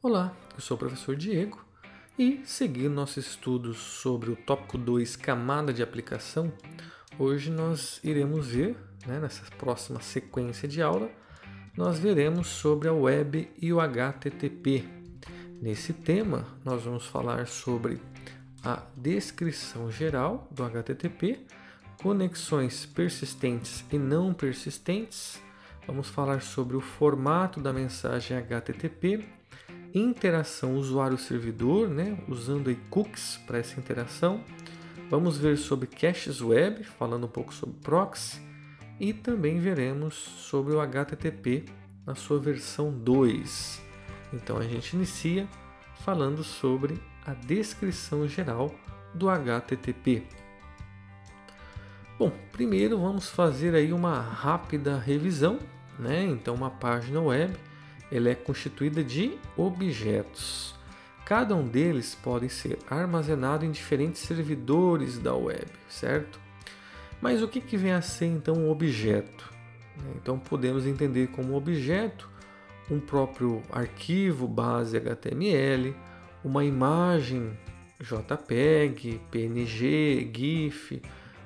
Olá, eu sou o professor Diego e, seguindo nossos estudos sobre o tópico 2, camada de aplicação, hoje nós iremos ver, nessa próxima sequência de aula, nós veremos sobre a web e o HTTP. Nesse tema, nós vamos falar sobre a descrição geral do HTTP, conexões persistentes e não persistentes, vamos falar sobre o formato da mensagem HTTP, interação usuário-servidor, usando aí cookies para essa interação. Vamos ver sobre caches web, falando um pouco sobre proxy, e também veremos sobre o HTTP na sua versão 2. Então a gente inicia falando sobre a descrição geral do HTTP. Bom, primeiro vamos fazer aí uma rápida revisão, Então uma página web ela é constituída de objetos. Cada um deles pode ser armazenado em diferentes servidores da web, certo? Mas o que vem a ser então um objeto? Então podemos entender como objeto um próprio arquivo base HTML, uma imagem JPEG, PNG, GIF,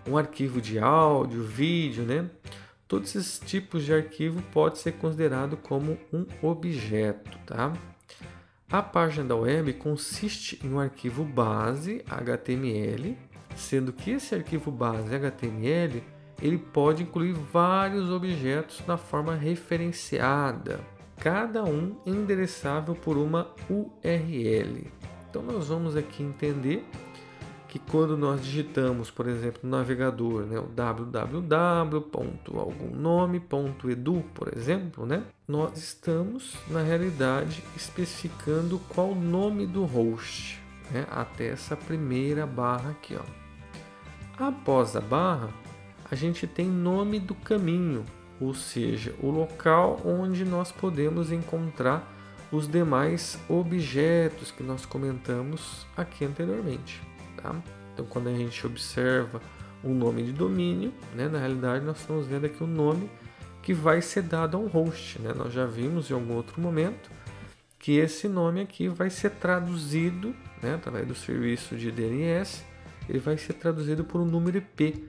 um arquivo de áudio, vídeo, Todos esses tipos de arquivo pode ser considerado como um objeto, tá? A página da web consiste em um arquivo base HTML, sendo que esse arquivo base HTML ele pode incluir vários objetos na forma referenciada, cada um endereçável por uma URL. Então nós vamos aqui entender que quando nós digitamos, por exemplo, no navegador, o www.algumnome.edu, por exemplo, nós estamos, na realidade, especificando qual o nome do host, até essa primeira barra aqui. Após a barra, a gente tem nome do caminho, ou seja, o local onde nós podemos encontrar os demais objetos que nós comentamos aqui anteriormente. Então, quando a gente observa o nome de domínio, na realidade nós estamos vendo aqui o nome que vai ser dado a um host. Nós já vimos em algum outro momento que esse nome aqui vai ser traduzido, através do serviço de DNS, ele vai ser traduzido por um número IP,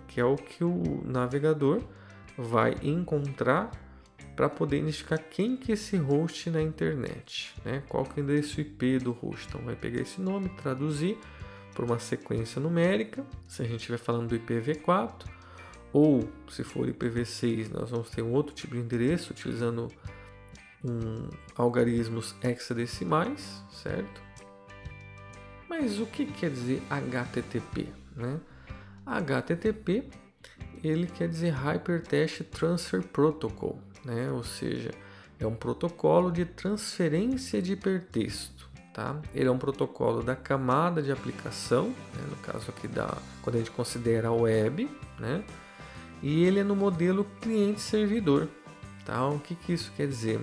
que é o que o navegador vai encontrar para poder identificar quem que é esse host na internet, qual que é o endereço IP do host. Então vai pegar esse nome, traduzir por uma sequência numérica, se a gente estiver falando do IPv4, ou se for IPv6, nós vamos ter um outro tipo de endereço utilizando algarismos hexadecimais, certo? Mas o que quer dizer HTTP? HTTP ele quer dizer Hypertext Transfer Protocol, ou seja, é um protocolo de transferência de hipertexto. Ele é um protocolo da camada de aplicação, no caso aqui quando a gente considera a web, e ele é no modelo cliente-servidor. O que isso quer dizer?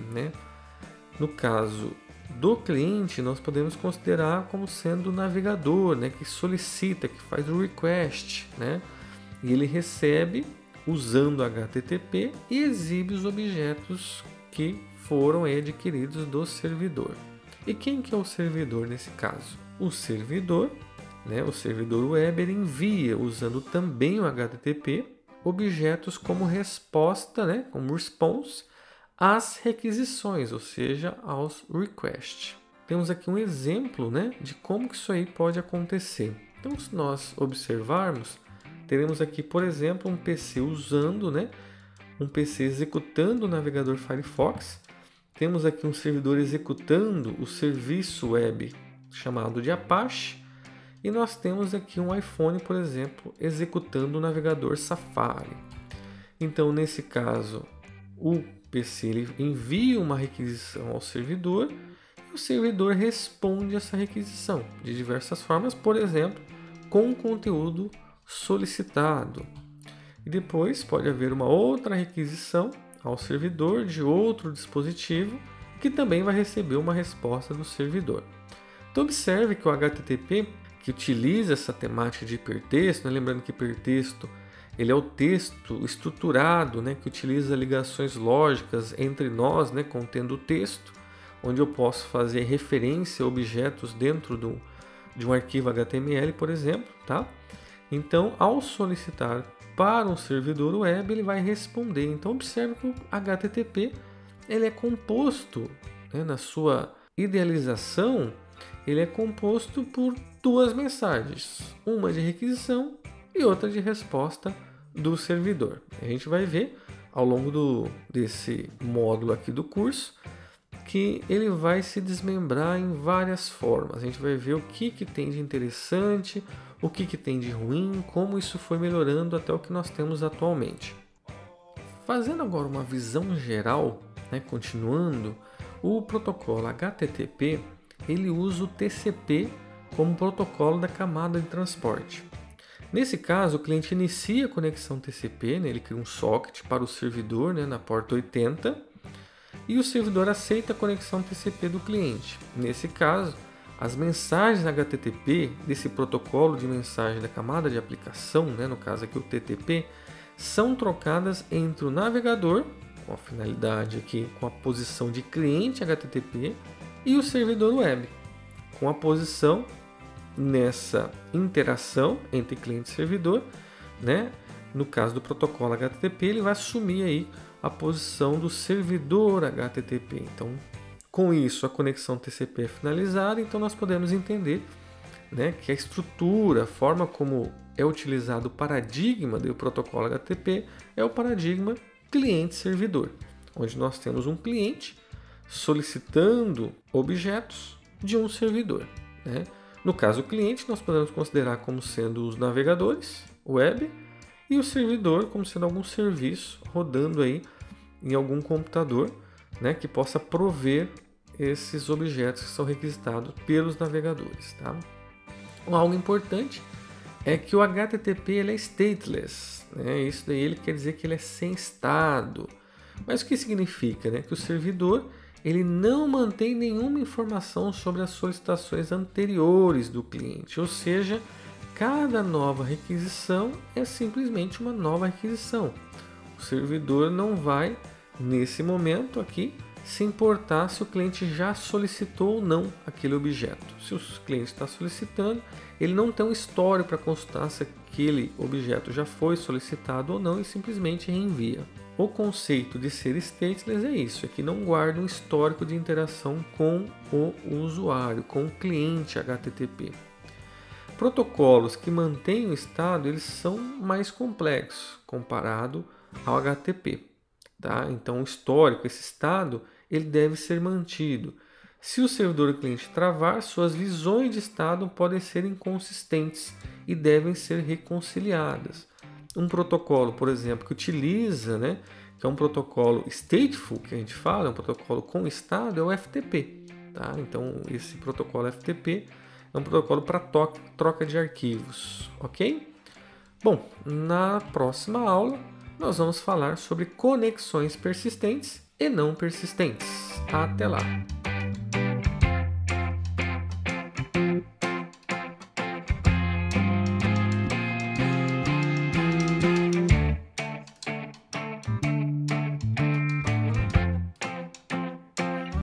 No caso do cliente, nós podemos considerar como sendo o navegador, que solicita, que faz o request, e ele recebe usando HTTP e exibe os objetos que foram adquiridos do servidor. E quem que é o servidor nesse caso? O servidor web, ele envia, usando também o HTTP, objetos como resposta, como response, às requisições, ou seja, aos requests. Temos aqui um exemplo de como que isso aí pode acontecer. Então, se nós observarmos, teremos aqui, por exemplo, um PC usando, um PC executando o navegador Firefox. Temos aqui um servidor executando o serviço web chamado de Apache. E nós temos aqui um iPhone, por exemplo, executando o navegador Safari. Então, nesse caso, o PC ele envia uma requisição ao servidor e o servidor responde essa requisição de diversas formas, por exemplo, com o conteúdo solicitado. E depois pode haver uma outra requisição ao servidor de outro dispositivo que também vai receber uma resposta do servidor. Então observe que o HTTP, que utiliza essa temática de hipertexto, lembrando que hipertexto ele é o texto estruturado, que utiliza ligações lógicas entre nós, contendo o texto. onde eu posso fazer referência a objetos dentro de um arquivo HTML, por exemplo, tá? Então, ao solicitar para um servidor web, ele vai responder. Então, observe que o HTTP ele é composto, né, na sua idealização, ele é composto por duas mensagens, uma de requisição e outra de resposta do servidor. A gente vai ver ao longo desse módulo aqui do curso que ele vai se desmembrar em várias formas. A gente vai ver o que tem de interessante, o que tem de ruim, como isso foi melhorando até o que nós temos atualmente. Fazendo agora uma visão geral, né, continuando, o protocolo HTTP ele usa o TCP como protocolo da camada de transporte. Nesse caso, o cliente inicia a conexão TCP, né, ele cria um socket para o servidor, né, na porta 80, e o servidor aceita a conexão TCP do cliente. Nesse caso, as mensagens HTTP desse protocolo de mensagem da camada de aplicação, né, no caso aqui o TTP, são trocadas entre o navegador, com a finalidade aqui com a posição de cliente HTTP, e o servidor web, com a posição nessa interação entre cliente e servidor, né? No caso do protocolo HTTP, ele vai assumir aí a posição do servidor HTTP. Então, com isso, a conexão TCP é finalizada, então nós podemos entender, né, que a estrutura, a forma como é utilizado o paradigma do protocolo HTTP é o paradigma cliente-servidor, onde nós temos um cliente solicitando objetos de um servidor, né? No caso, o cliente nós podemos considerar como sendo os navegadores, web, e o servidor como sendo algum serviço rodando aí em algum computador, né, que possa prover esses objetos que são requisitados pelos navegadores, tá? Algo importante é que o HTTP ele é stateless, né? Isso daí ele quer dizer que ele é sem estado. Mas o que significa, né? Que o servidor ele não mantém nenhuma informação sobre as solicitações anteriores do cliente, ou seja, cada nova requisição é simplesmente uma nova requisição. O servidor não vai, nesse momento aqui, se importar se o cliente já solicitou ou não aquele objeto. Se o cliente está solicitando, ele não tem um histórico para consultar se aquele objeto já foi solicitado ou não e simplesmente reenvia. O conceito de ser stateless é isso, é que não guarda um histórico de interação com o usuário, com o cliente HTTP. Protocolos que mantêm o estado, eles são mais complexos comparado ao HTTP. Tá? Então, o histórico, esse estado, ele deve ser mantido. Se o servidor ou cliente travar, suas visões de estado podem ser inconsistentes e devem ser reconciliadas. Um protocolo, por exemplo, que utiliza, né, que é um protocolo stateful, que a gente fala, um protocolo com estado, é o FTP. Tá? Então, esse protocolo FTP é um protocolo para troca de arquivos, ok? Bom, na próxima aula nós vamos falar sobre conexões persistentes e não persistentes. Até lá!